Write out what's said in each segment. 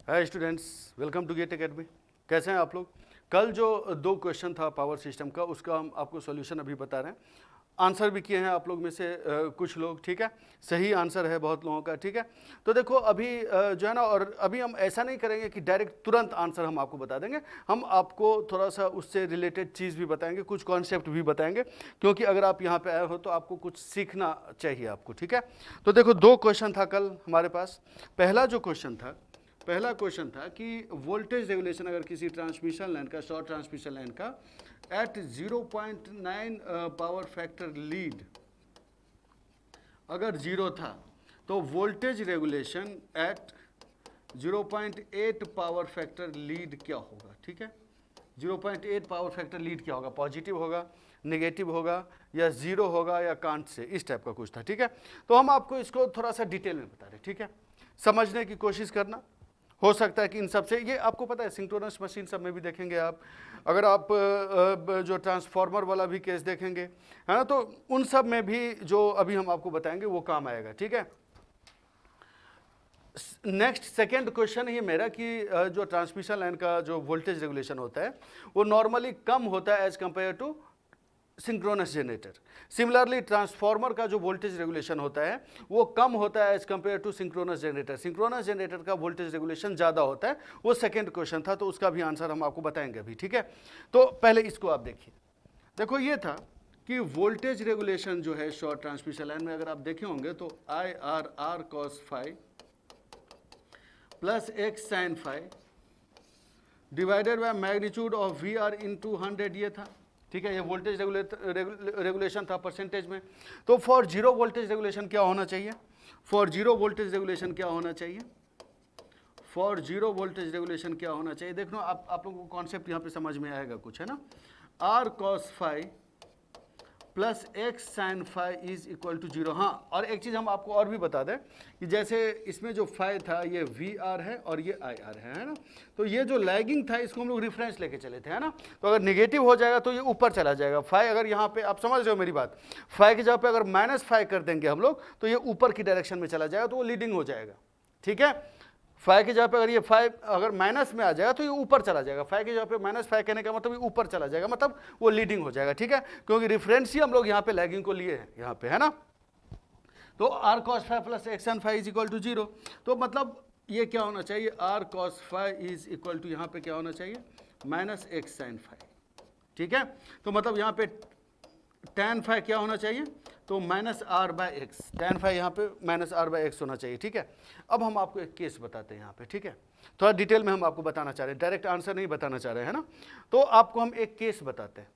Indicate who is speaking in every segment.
Speaker 1: Hi students, welcome to GATE Academy. कैसे हैं आप लोग? कल जो दो क्वेश्चन था पावर सिस्टम का, उसका हम आपको सॉल्यूशन अभी बता रहे हैं। आंसर भी किए हैं आप लोग में से कुछ लोग, ठीक है। सही आंसर है बहुत लोगों का, ठीक है। तो देखो अभी जो है ना, और अभी हम ऐसा नहीं करेंगे कि डायरेक्ट तुरंत आंसर हम आपको बता देंगे। हम आपको थोड़ा सा उससे रिलेटेड चीज़ भी बताएंगे, कुछ कॉन्सेप्ट भी बताएंगे, क्योंकि अगर आप यहाँ पे आए हो तो आपको कुछ सीखना चाहिए आपको, ठीक है। तो देखो दो क्वेश्चन था कल हमारे पास। पहला क्वेश्चन था कि वोल्टेज रेगुलेशन अगर किसी ट्रांसमिशन लाइन का, शॉर्ट ट्रांसमिशन लाइन का एट 0.9 पावर फैक्टर लीड अगर जीरो था, तो voltage regulation at 0.8 power factor lead क्या होगा, ठीक है। 0.8 पावर फैक्टर लीड क्या होगा, पॉजिटिव होगा, नेगेटिव होगा, या जीरो होगा, या कांट से, इस टाइप का कुछ था, ठीक है। तो हम आपको इसको थोड़ा सा डिटेल में बता रहे, ठीक है। समझने की कोशिश करना। हो सकता है कि इन सब से, ये आपको पता है सिंक्रोनस मशीन सब में भी देखेंगे आप, अगर आप जो ट्रांसफार्मर वाला भी केस देखेंगे, है ना, तो उन सब में भी जो अभी हम आपको बताएंगे वो काम आएगा, ठीक है। नेक्स्ट सेकेंड क्वेश्चन ही मेरा कि जो ट्रांसमिशन लाइन का जो वोल्टेज रेगुलेशन होता है वो नॉर्मली कम होता है as compare to synchronous generator. Similarly transformer का जो वोल्टेज रेगुलेशन होता है वो कम होता है as compare to synchronous generator. Synchronous generator का वोल्टेज रेगुलेशन ज़्यादा होता है। वो सेकेंड क्वेश्चन था, तो उसका भी आंसर हम आपको बताएंगे अभी, ठीक है। तो पहले इसको आप देखिए। देखो ये था कि वोल्टेज रेगुलेशन जो है शॉर्ट ट्रांसमिशन लाइन में, अगर आप देखे होंगे तो I R R cos phi plus X sine phi divided by magnitude of V R into 100, ये था, ठीक है। ये वोल्टेज रेगुलेशन था परसेंटेज में। तो फॉर जीरो वोल्टेज रेगुलेशन क्या होना चाहिए? फॉर जीरो वोल्टेज रेगुलेशन क्या होना चाहिए? फॉर जीरो वोल्टेज रेगुलेशन क्या होना चाहिए? देखो आप लोगों को कॉन्सेप्ट यहाँ पे समझ में आएगा कुछ, है ना। R cos phi plus X sine phi is equal to zero. हाँ, और एक चीज़ हम आपको और भी बता दें कि जैसे इसमें जो फाई था ये वी आर है और ये आई आर है ना। तो ये जो लैगिंग था इसको हम लोग रिफरेंस लेके चले थे, है ना। तो अगर निगेटिव हो जाएगा तो ये ऊपर चला जाएगा। फाई अगर यहाँ पे आप समझ रहे हो मेरी बात, फाई की जगह पे अगर माइनस फाई कर देंगे हम लोग तो ये ऊपर की डायरेक्शन में चला जाएगा, तो वो लीडिंग हो जाएगा, ठीक है। फाइव की जगह पे अगर ये फाइव अगर माइनस में आ जाएगा तो ये ऊपर चला जाएगा। फाइव की जगह पे माइनस फाइव कहने का मतलब ये ऊपर चला जाएगा, मतलब वो लीडिंग हो जाएगा, ठीक है। क्योंकि रिफरेंस ही हम लोग यहाँ पे लैगिंग को लिए हैं यहाँ पे, है ना। तो R cos phi plus X N phi is equal to zero. तो मतलब ये क्या होना चाहिए, R cos phi is equal to यहाँ पे क्या होना चाहिए, माइनस एक्स साइन फाइव, ठीक है। तो मतलब यहाँ पे tan फाइव क्या होना चाहिए, तो minus R by X. tan phi यहाँ पे माइनस आर बाय एक्स होना चाहिए, ठीक है। अब हम आपको एक केस बताते हैं यहाँ पे, ठीक है। थोड़ा डिटेल में हम आपको बताना चाह रहे हैं, डायरेक्ट आंसर नहीं बताना चाह रहे हैं, है ना। तो आपको हम एक केस बताते हैं।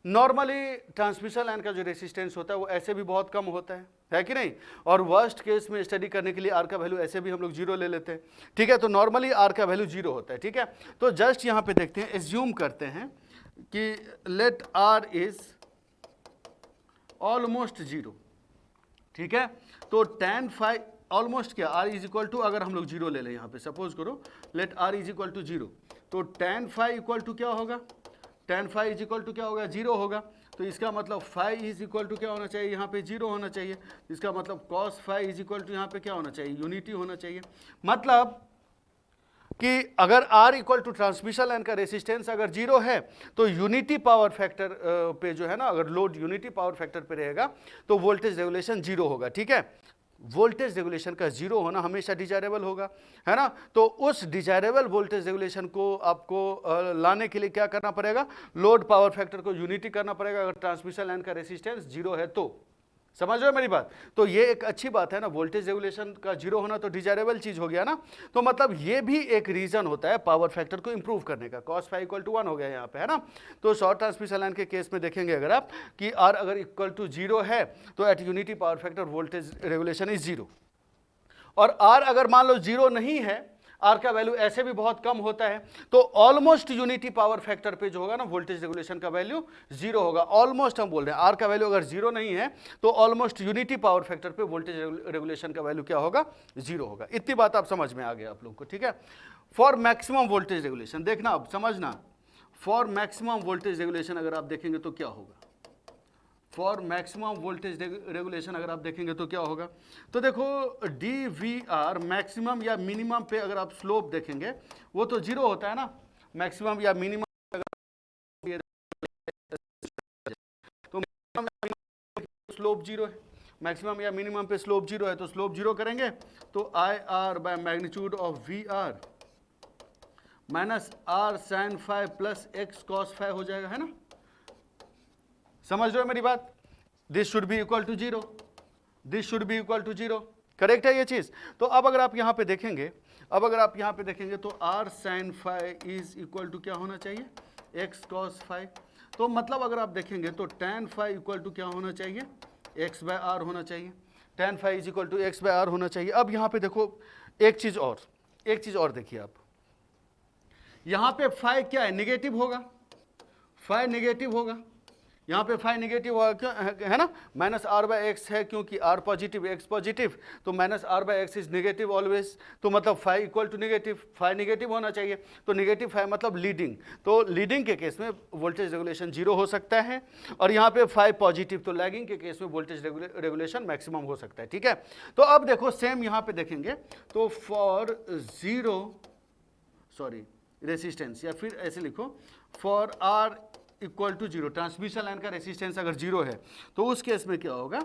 Speaker 1: नॉर्मली ट्रांसमिशन लाइन का जो रेसिस्टेंस होता है वो ऐसे भी बहुत कम होता है कि नहीं। और वर्स्ट केस में स्टडी करने के लिए आर का वैल्यू ऐसे भी हम लोग जीरो ले लेते हैं, ठीक है। तो नॉर्मली आर का वैल्यू जीरो होता है, ठीक है। तो जस्ट यहाँ पे देखते हैं, एज्यूम करते हैं कि let R is almost zero, ठीक है। तो tan फाइव ऑलमोस्ट क्या, r इज इक्वल टू, अगर हम लोग जीरो ले लें यहाँ पे, सपोज करो let r is equal to zero, तो tan फाइव इक्वल टू क्या होगा, tan phi is equal to क्या होगा, जीरो होगा। तो इसका मतलब फाइव इज इक्वल टू क्या होना चाहिए, यहाँ पे जीरो होना चाहिए। इसका मतलब cos phi is equal to यहाँ पे क्या होना चाहिए, यूनिटी होना चाहिए। मतलब कि अगर R equal to transmission line का रेसिस्टेंस अगर जीरो है तो यूनिटी पावर फैक्टर पे जो है ना, अगर लोड यूनिटी पावर फैक्टर पे रहेगा तो वोल्टेज रेगुलेशन जीरो होगा, ठीक है। वोल्टेज रेगुलेशन का जीरो होना हमेशा डिजायरेबल होगा, है ना। तो उस डिजायरेबल वोल्टेज रेगुलेशन को आपको लाने के लिए क्या करना पड़ेगा, लोड पावर फैक्टर को यूनिटी करना पड़ेगा, अगर ट्रांसमिशन लाइन का रेसिस्टेंस जीरो है तो। समझ रहे हो मेरी बात? तो ये एक अच्छी बात है ना, वोल्टेज रेगुलेशन का जीरो होना तो डिजायरेबल चीज हो गया ना। तो मतलब ये भी एक रीजन होता है पावर फैक्टर को इंप्रूव करने का। cos फाइव इक्वल टू 1 हो गया यहाँ पे, है ना। तो शॉर्ट ट्रांसमिशन लाइन के केस में देखेंगे अगर आप कि आर अगर इक्वल टू जीरो है तो at unity power factor voltage regulation is zero. और आर अगर मान लो जीरो नहीं है, आर का वैल्यू ऐसे भी बहुत कम होता है, तो ऑलमोस्ट यूनिटी पावर फैक्टर पे जो होगा ना वोल्टेज रेगुलेशन का वैल्यू जीरो होगा। ऑलमोस्ट हम बोल रहे हैं, आर का वैल्यू अगर जीरो नहीं है तो ऑलमोस्ट यूनिटी पावर फैक्टर पे वोल्टेज रेगुलेशन का वैल्यू क्या होगा, जीरो होगा। इतनी बात आप समझ में आ गया आप लोग को, ठीक है। फॉर मैक्सिमम वोल्टेज रेगुलेशन देखना, अब समझना, फॉर मैक्सिमम वोल्टेज रेगुलेशन अगर आप देखेंगे तो क्या होगा, फॉर मैक्सिमम वोल्टेज रेगुलेशन अगर आप देखेंगे तो क्या होगा, तो देखो डी वी आर मैक्सिमम या मिनिमम पे अगर आप स्लोप देखेंगे वो तो जीरो होता है ना, मैक्सिमम या मिनिमम तो स्लोप जीरो है, मैक्सिमम या मिनिमम पे स्लोप जीरो है, तो स्लोप जीरो करेंगे तो I R by magnitude of V R minus R sine phi plus X cos phi हो जाएगा, है ना। समझ रहे हो मेरी बात, this should be equal to zero, this should be equal to zero, correct है ये चीज। तो अब अगर आप यहां पे देखेंगे, अब अगर आप यहां पे देखेंगे तो R sine phi is equal to क्या होना चाहिए, एक्स कॉस फाइव। तो मतलब अगर आप देखेंगे तो tan फाइव इक्वल टू क्या होना चाहिए, एक्स बाय आर होना चाहिए, tan phi is equal to X by R होना चाहिए। अब यहाँ पे देखो एक चीज और देखिए आप, यहाँ पे फाइव क्या है, निगेटिव होगा, फाइव निगेटिव होगा, यहाँ पे फाइव निगेटिव होगा क्यों, है ना, माइनस आर बाय एक्स है क्योंकि आर पॉजिटिव एक्स पॉजिटिव, तो minus R by X is negative always, तो मतलब phi equal to negative, phi negative होना चाहिए, तो निगेटिव फाइव मतलब लीडिंग, तो लीडिंग के केस में वोल्टेज रेगुलेशन जीरो हो सकता है, और यहाँ पे फाइव पॉजिटिव, तो लैगिंग के केस में वोल्टेज रेगुलेशन मैक्सिमम हो सकता है, ठीक है। तो अब देखो सेम यहाँ पे देखेंगे तो फॉर जीरो सॉरी रेसिस्टेंस, या फिर ऐसे लिखो for R equal to zero, transmission line का रेसिस्टेंस अगर जीरो है तो उस केस में क्या होगा,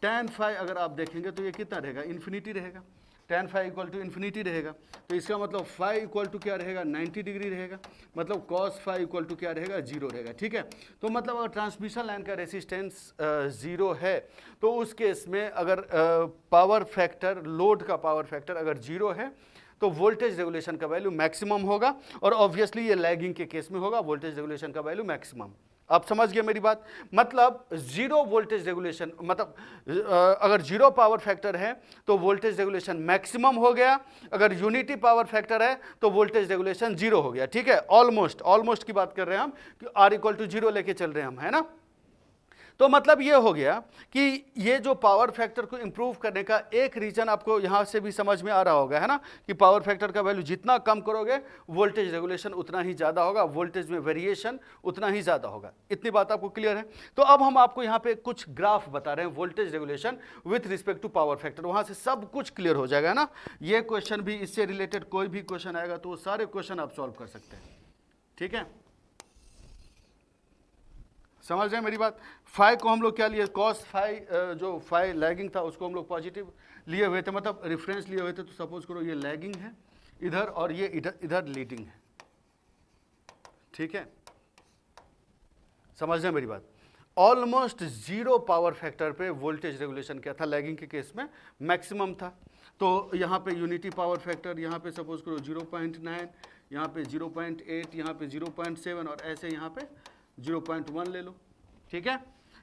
Speaker 1: tan फाइव अगर आप देखेंगे तो ये कितना रहेगा, इन्फिनिटी रहेगा, tan phi equal to infinity रहेगा, तो इसका मतलब फाइव इक्वल टू क्या रहेगा, 90 डिग्री रहेगा, मतलब cos फाइव इक्वल टू क्या रहेगा, जीरो रहेगा, ठीक है। तो मतलब अगर ट्रांसमिशन लाइन का रेसिस्टेंस जीरो है तो उस केस में अगर पावर फैक्टर, लोड का पावर फैक्टर अगर जीरो है तो वोल्टेज रेगुलेशन का वैल्यू मैक्सिमम होगा, और ऑब्वियसली ये लैगिंग के केस में होगा वोल्टेज रेगुलेशन का वैल्यू मैक्सिमम। आप समझ गए मेरी बात, मतलब जीरो वोल्टेज रेगुलेशन, मतलब अगर जीरो पावर फैक्टर है तो वोल्टेज रेगुलेशन मैक्सिमम हो गया, अगर यूनिटी पावर फैक्टर है तो वोल्टेज रेगुलेशन जीरो हो गया, ठीक है। ऑलमोस्ट की बात कर रहे हैं हम कि आर इक्वल टू जीरो लेके चल रहे हैं हम, है ना। तो मतलब ये हो गया कि ये जो पावर फैक्टर को इंप्रूव करने का एक रीजन आपको यहाँ से भी समझ में आ रहा होगा, है ना, कि पावर फैक्टर का वैल्यू जितना कम करोगे वोल्टेज रेगुलेशन उतना ही ज़्यादा होगा, वोल्टेज में वेरिएशन उतना ही ज़्यादा होगा। इतनी बात आपको क्लियर है। तो अब हम आपको यहाँ पे कुछ ग्राफ बता रहे हैं voltage regulation with respect to power factor, वहाँ से सब कुछ क्लियर हो जाएगा ना। ये क्वेश्चन भी, इससे रिलेटेड कोई भी क्वेश्चन आएगा तो वो सारे क्वेश्चन आप सॉल्व कर सकते हैं, ठीक है। समझ रहे हैं मेरी बात। फाइव को हम लोग क्या लिए, कॉस फाइव, जो फाइव लैगिंग था उसको हम लोग पॉजिटिव लिए हुए थे, मतलब रेफरेंस लिए हुए थे, तो सपोज करो ये लैगिंग है इधर और ये इधर लीडिंग है, ठीक है। समझ रहे हैं मेरी बात। ऑलमोस्ट जीरो पावर फैक्टर पे वोल्टेज रेगुलेशन क्या था, लैगिंग के केस में मैक्सिमम था। तो यहाँ पे यूनिटी पावर फैक्टर, यहाँ पे सपोज करो 0.9, यहाँ पे 0.8, यहाँ पे 0.7 और ऐसे यहाँ पे 0.1 ले लो, ठीक है।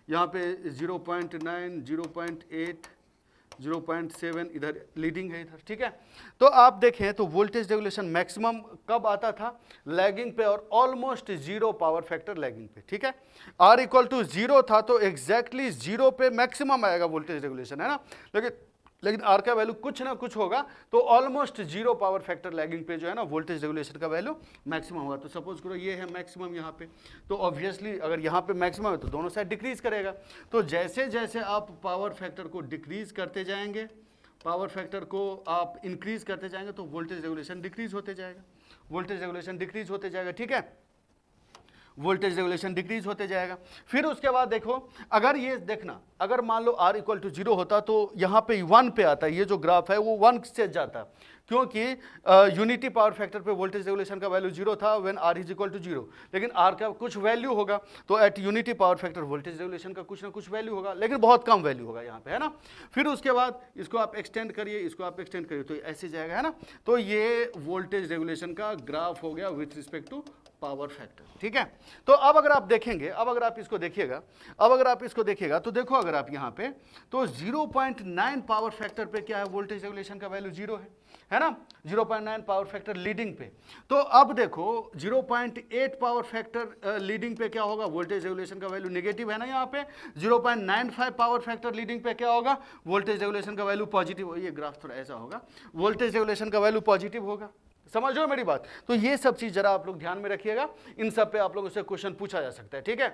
Speaker 1: यहाँ पे 0.9, 0.8, 0.7 इधर लीडिंग है इधर, ठीक है। तो आप देखें तो वोल्टेज रेगुलेशन मैक्सिमम कब आता था, लैगिंग पे, और almost zero power factor lagging पे, ठीक है। आर इक्वल टू जीरो था तो एग्जैक्टली जीरो पे मैक्सिमम आएगा वोल्टेज रेगुलेशन, है ना। लेकिन आर का वैल्यू कुछ ना कुछ होगा तो almost zero power factor lagging पे जो है ना वोल्टेज रेगुलेशन का वैल्यू मैक्सिमम होगा। तो सपोज करो ये है मैक्सिमम यहाँ पे, तो ऑब्वियसली अगर यहाँ पे मैक्सिमम है तो दोनों साइड डिक्रीज करेगा। तो जैसे जैसे आप पावर फैक्टर को डिक्रीज करते जाएंगे, पावर फैक्टर को आप इंक्रीज करते जाएंगे तो वोल्टेज रेगुलेशन डिक्रीज होते जाएगा, वोल्टेज रेगुलेशन डिक्रीज होते जाएगा, ठीक है। वोल्टेज रेगुलेशन डिक्रीज होते जाएगा। फिर उसके बाद देखो, अगर ये देखना, अगर मान लो r इक्वल टू जीरो होता तो यहाँ पे 1 पे आता है, ये जो ग्राफ है वो 1 से जाता, क्योंकि यूनिटी पावर फैक्टर पे वोल्टेज रेगुलेशन का वैल्यू जीरो था when r is equal to zero, लेकिन r का कुछ वैल्यू होगा तो at unity power factor voltage regulation का कुछ ना कुछ वैल्यू होगा, लेकिन बहुत कम वैल्यू होगा यहाँ पे, है ना। फिर उसके बाद इसको आप एक्सटेंड करिए, इसको आप एक्सटेंड करिए तो ऐसे जाएगा, है ना। तो ये वोल्टेज रेगुलेशन का ग्राफ हो गया with respect to power factor, ठीक है। तो अब अगर आप देखेंगे, अब अगर आप इसको देखिएगा, अब अगर आप इसको देखिएगा तो देखो अगर आप यहाँ पे तो 0.9 पावर फैक्टर पे क्या है, वोल्टेज रेगुलेशन का वैल्यू जीरो है ना, 0.9 पावर फैक्टर लीडिंग पे। तो अब देखो 0.8 पावर फैक्टर लीडिंग पे क्या होगा, वोल्टेज रेगुलेशन का वैल्यू नेगेटिव है ना यहाँ पे। 0.95 पावर फैक्टर लीडिंग पे क्या होगा, वोल्टेज रेगुलेशन का वैल्यू पॉजिटिव, ये ग्राफ थोड़ा ऐसा होगा, वोल्टेज रेगुलेशन का वैल्यू पॉजिटिव होगा। समझ रहे हो मेरी बात। तो ये सब चीज जरा आप लोग ध्यान में रखिएगा, इन सब पे आप लोगों से क्वेश्चन पूछा जा सकता है, ठीक है।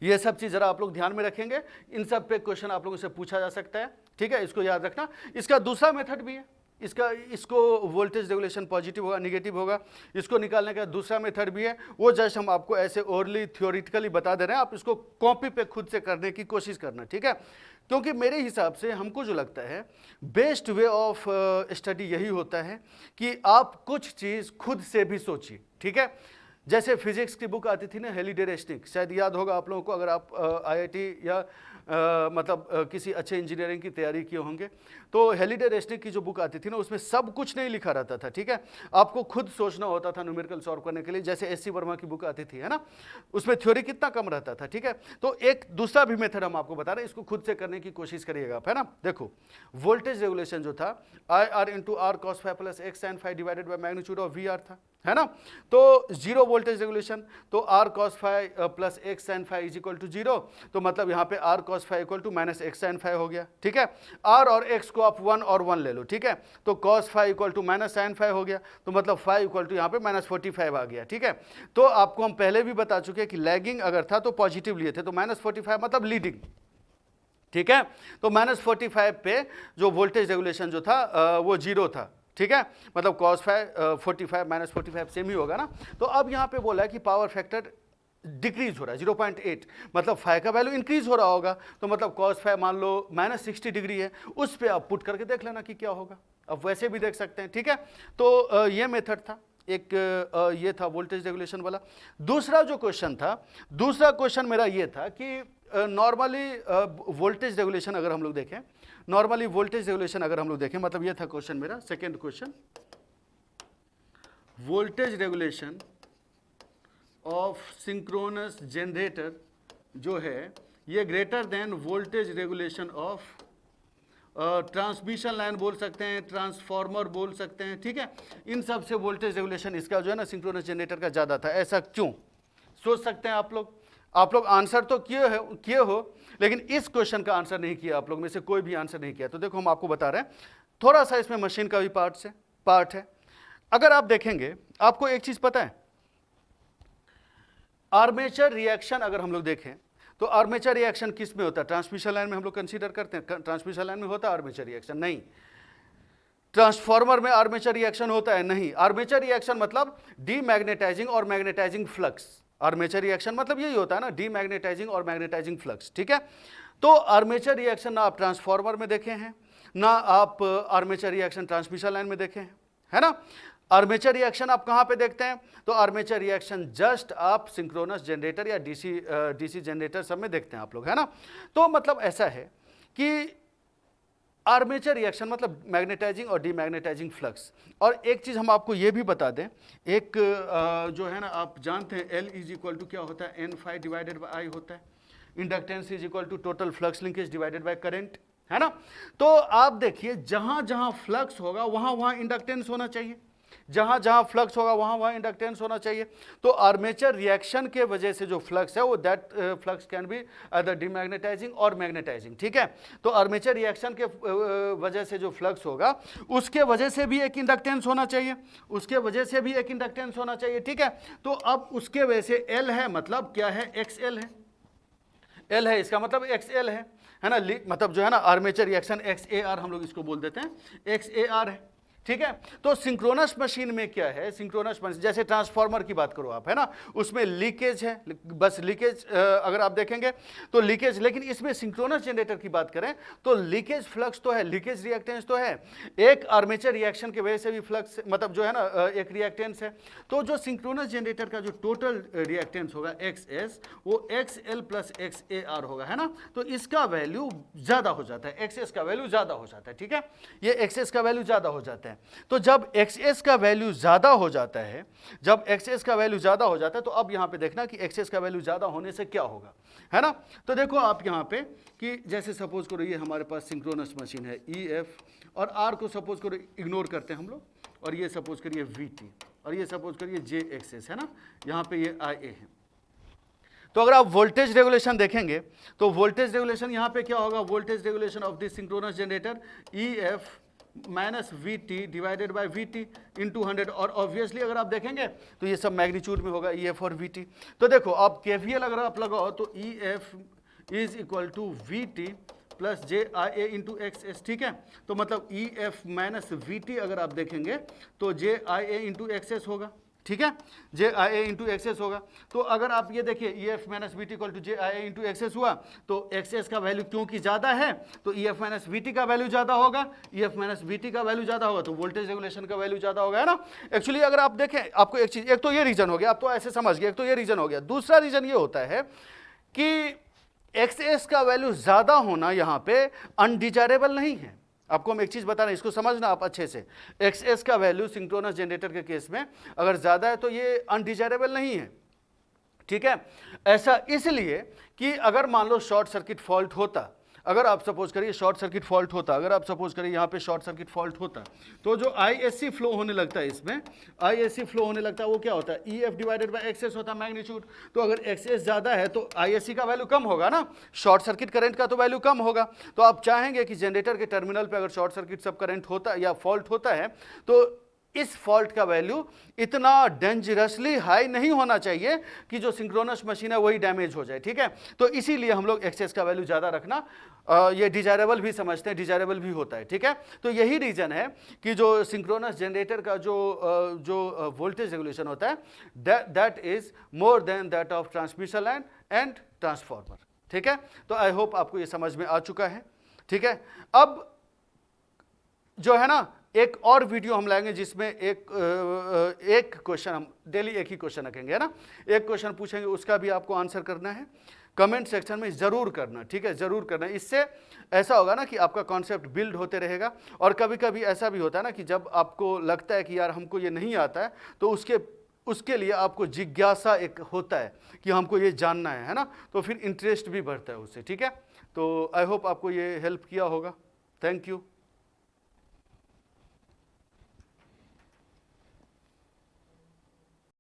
Speaker 1: ये सब चीज़ ज़रा आप लोग ध्यान में रखेंगे, इन सब पे क्वेश्चन आप लोगों से पूछा जा सकता है, ठीक है, इसको याद रखना। इसका दूसरा मेथड भी है, इसको वोल्टेज रेगुलेशन पॉजिटिव होगा निगेटिव होगा, इसको निकालने का दूसरा मेथड भी है, वो जस्ट हम आपको ऐसे ओरली थ्योरेटिकली बता दे रहे हैं, आप इसको कॉपी पे खुद से करने की कोशिश करना, ठीक है। क्योंकि मेरे हिसाब से हमको जो लगता है बेस्ट वे ऑफ स्टडी यही होता है कि आप कुछ चीज़ खुद से भी सोचिए, ठीक है। जैसे फिजिक्स की बुक आती थी ना, हेलिडे रेस्निक, शायद याद होगा आप लोगों को, अगर आप आईआईटी या किसी अच्छे इंजीनियरिंग की तैयारी किए होंगे, तो हेलिडे रेस्निक की जो बुक आती थी ना, उसमें सब कुछ नहीं लिखा रहता था, ठीक है, आपको खुद सोचना होता था न्यूमेरिकल सॉल्व करने के लिए। जैसे एस सी वर्मा की बुक आती थी, है ना, उसमें थ्योरी कितना कम रहता था, ठीक है। तो एक दूसरा भी मेथड हम आपको बता रहे हैं, इसको खुद से करने की कोशिश करिएगा आप, है ना। देखो वोल्टेज रेगुलेशन जो था I R into R cos phi plus X sine phi divided by magnitude of V R था, है ना। तो जीरो वोल्टेज रेगुलेशन, तो R cos phi plus X sine phi is equal to zero, तो मतलब यहाँ पे R cos phi equal to minus X sine phi हो गया, ठीक है। आर और एक्स को आप 1 और 1 ले लो, ठीक है, तो cos phi equal to minus sine phi हो गया, तो मतलब 5 इक्वल टू यहाँ पे माइनस 45 आ गया, ठीक है। तो आपको हम पहले भी बता चुके हैं कि लैगिंग अगर था तो पॉजिटिव लिए थे, तो माइनस 45 मतलब लीडिंग, ठीक है। तो माइनस 45 पे जो वोल्टेज रेगुलेशन जो था वो जीरो था, ठीक है, मतलब कॉस फाइव 45 माइनस 45 सेम ही होगा ना। तो अब यहाँ पे बोला है कि पावर फैक्टर डिक्रीज हो रहा है 0.8, मतलब फाइव का वैल्यू इंक्रीज हो रहा होगा, तो मतलब कॉस फाइव मान लो माइनस 60 डिग्री है, उस पर आप पुट करके देख लेना कि क्या होगा, अब वैसे भी देख सकते हैं, ठीक है। तो ये मेथड था एक, ये था वोल्टेज रेगुलेशन वाला। दूसरा जो क्वेश्चन था, दूसरा क्वेश्चन मेरा ये था कि नॉर्मली वोल्टेज रेगुलेशन अगर हम लोग देखें, नॉर्मली वोल्टेज रेगुलेशन अगर हम लोग देखें, मतलब ये था क्वेश्चन मेरा, second question, voltage regulation of synchronous generator जो है ये greater than voltage regulation of transmission line बोल सकते हैं, ट्रांसफार्मर बोल सकते हैं, ठीक है। इन सब से वोल्टेज रेगुलेशन इसका जो है ना सिंक्रोनस जनरेटर का ज़्यादा था। ऐसा क्यों, सोच सकते हैं आप लोग आंसर तो किए हो, लेकिन इस क्वेश्चन का आंसर नहीं किया आप लोग में से कोई भी आंसर नहीं किया। तो देखो हम आपको बता रहे हैं, थोड़ा सा इसमें मशीन का भी पार्ट है। अगर आप देखेंगे, आपको एक चीज़ पता है, आर्मेचर रिएक्शन अगर हम लोग देखें तो आर्मेचर रिएक्शन किस में होता है, ट्रांसमिशन लाइन में हम लोग कंसीडर करते हैं, ट्रांसमिशन लाइन में होता है आर्मेचर रिएक्शन, नहीं। ट्रांसफार्मर में आर्मेचर रिएक्शन होता है, नहीं। आर्मेचर रिएक्शन मतलब डीमैग्नेटाइजिंग और मैग्नेटाइजिंग फ्लक्स, आर्मेचर रिएक्शन मतलब यही होता है ना, डीमैग्नेटाइजिंग और मैग्नेटाइजिंग फ्लक्स, ठीक है। तो आर्मेचर रिएक्शन ना आप ट्रांसफार्मर में देखे हैं, ना आप आर्मेचर रिएक्शन ट्रांसमिशन लाइन में देखे हैं, है ना। आर्मेचर रिएक्शन आप कहाँ पे देखते हैं, तो आर्मेचर रिएक्शन जस्ट आप सिंक्रोनस जनरेटर या डीसी जनरेटर सब में देखते हैं आप लोग, है ना। तो मतलब ऐसा है कि आर्मेचर रिएक्शन मतलब मैग्नेटाइजिंग और डीमैग्नेटाइजिंग फ्लक्स। और एक चीज़ हम आपको ये भी बता दें, एक जो है ना, आप जानते हैं L इज इक्वल टू क्या होता है, N phi divided by I होता है, inductance is equal to total flux linkage divided by current, है ना। तो आप देखिए जहाँ जहाँ फ्लक्स होगा वहाँ वहाँ इंडक्टेंस होना चाहिए, जहाँ जहाँ फ्लक्स होगा वहाँ वहाँ इंडक्टेंस होना चाहिए। तो आर्मेचर रिएक्शन के वजह से जो फ्लक्स है वो that flux can be other demagnetising और मैग्नेटाइजिंग, ठीक है। तो आर्मेचर रिएक्शन के वजह से जो फ्लक्स होगा उसके वजह से भी एक इंडक्टेंस होना चाहिए, उसके वजह से भी एक इंडक्टेंस होना चाहिए, ठीक है। तो अब उसके वजह से L है, मतलब क्या है, XL है, L है इसका मतलब XL है ना, मतलब जो है ना आर्मेचर रिएक्शन XAR हम लोग इसको बोल देते हैं, XAR है, ठीक है। तो सिंक्रोनस मशीन में क्या है, सिंक्रोनस मशीन जैसे ट्रांसफार्मर की बात करो आप, है ना, उसमें लीकेज है, बस लीकेज अगर आप देखेंगे तो लीकेज, लेकिन इसमें सिंक्रोनस जनरेटर की बात करें तो लीकेज फ्लक्स तो है, लीकेज रिएक्टेंस तो है, एक आर्मेचर रिएक्शन की वजह से भी फ्लक्स मतलब जो है ना एक रिएक्टेंस है। तो जो सिंक्रोनस जनरेटर का जो टोटल रिएक्टेंस होगा XS वो XL प्लस XAR होगा, है ना। तो इसका वैल्यू ज़्यादा हो जाता है, XS का वैल्यू ज़्यादा हो जाता है, ठीक है, ये XS का वैल्यू ज़्यादा हो जाता है। तो जब XS का वैल्यू ज्यादा हो जाता है, जब XS का वैल्यू ज्यादा हो जाता है, तो अब यहां पे देखना कि XS का वैल्यू ज्यादा होने से क्या होगा, है ना। तो देखो आप यहां पे कि जैसे सपोज करो ये हमारे पास सिंक्रोनस मशीन है EF और R को सपोज करो इग्नोर करते हैं हम लोग, और ये सपोज करिए VT और ये सपोज करिए JXS, है ना, यहां पे ये IA है। तो अगर आप वोल्टेज रेगुलेशन देखेंगे तो वोल्टेज रेगुलेशन यहाँ पे क्या होगा, voltage regulation of this synchronous generator EF minus V T divided by we T into 100, और ऑब्वियसली अगर आप देखेंगे तो ये सब मैग्नीट्यूड में होगा, ई एफ और वी टी। तो देखो आप केवीएल अगर आप लगाओ तो E F is equal to V T plus J I A into X S, ठीक है। तो मतलब E F minus V T अगर आप देखेंगे तो J I A into X S होगा, ठीक है, J I A into X S होगा। तो अगर आप ये देखिए E F minus V T equal to J I A into X S हुआ, तो एक्स एस का वैल्यू क्योंकि ज़्यादा है तो E F minus V T का वैल्यू ज़्यादा होगा, E F minus V T का वैल्यू ज़्यादा होगा तो वोल्टेज रेगुलेशन का वैल्यू ज़्यादा होगा, है ना। एक्चुअली अगर आप देखें, आपको एक चीज़, एक तो ये रीज़न हो गया, आप तो ऐसे समझ गए, एक तो ये रीज़न हो गया। दूसरा रीज़न ये होता है कि एक्स एस का वैल्यू ज़्यादा होना यहाँ पे अनडिजायरेबल नहीं है। आपको हम एक चीज़ बता रहे हैं, इसको समझना आप अच्छे से। एक्स एस का वैल्यू सिंक्रोनस जनरेटर के केस में अगर ज़्यादा है तो ये अनडिजायरेबल नहीं है, ठीक है। ऐसा इसलिए कि अगर मान लो शॉर्ट सर्किट फॉल्ट होता, अगर आप सपोज करिए शॉर्ट सर्किट फॉल्ट होता, अगर आप सपोज करिए यहाँ पे शॉर्ट सर्किट फॉल्ट होता, तो जो आईएससी फ्लो होने लगता है, इसमें आईएससी फ्लो होने लगता है, वो क्या होता है, E F divided by x S होता है मैग्नीट्यूड। तो अगर एक्स एस ज़्यादा है तो आईएससी का वैल्यू कम होगा ना, शॉर्ट सर्किट करंट का तो वैल्यू कम होगा। तो आप चाहेंगे कि जनरेटर के टर्मिनल पर अगर शॉर्ट सर्किट सब करंट होता या फॉल्ट होता है तो इस फॉल्ट का वैल्यू इतना डेंजरसली हाई नहीं होना चाहिए कि जो सिंक्रोनस मशीन है वही डैमेज हो जाए, ठीक है। तो इसीलिए हम लोग एक्सेस का वैल्यू ज़्यादा रखना ये डिजायरेबल भी समझते हैं, डिजायरेबल भी होता है, ठीक है। तो यही रीज़न है कि जो सिंक्रोनस जनरेटर का जो वोल्टेज रेगुलेशन होता है that is more than that of transmission line and transformer, ठीक है। तो आई होप आपको ये समझ में आ चुका है, ठीक है। अब जो है ना एक और वीडियो हम लाएंगे जिसमें एक क्वेश्चन, हम डेली एक ही क्वेश्चन रखेंगे, है ना, एक क्वेश्चन पूछेंगे, उसका भी आपको आंसर करना है, कमेंट सेक्शन में ज़रूर करना, ठीक है, ज़रूर करना। इससे ऐसा होगा ना कि आपका कॉन्सेप्ट बिल्ड होते रहेगा। और कभी कभी ऐसा भी होता है ना कि जब आपको लगता है कि यार हमको ये नहीं आता है तो उसके लिए आपको जिज्ञासा एक होता है कि हमको ये जानना है ना, तो फिर इंटरेस्ट भी बढ़ता है उससे, ठीक है। तो आई होप आपको ये हेल्प किया होगा। Thank you.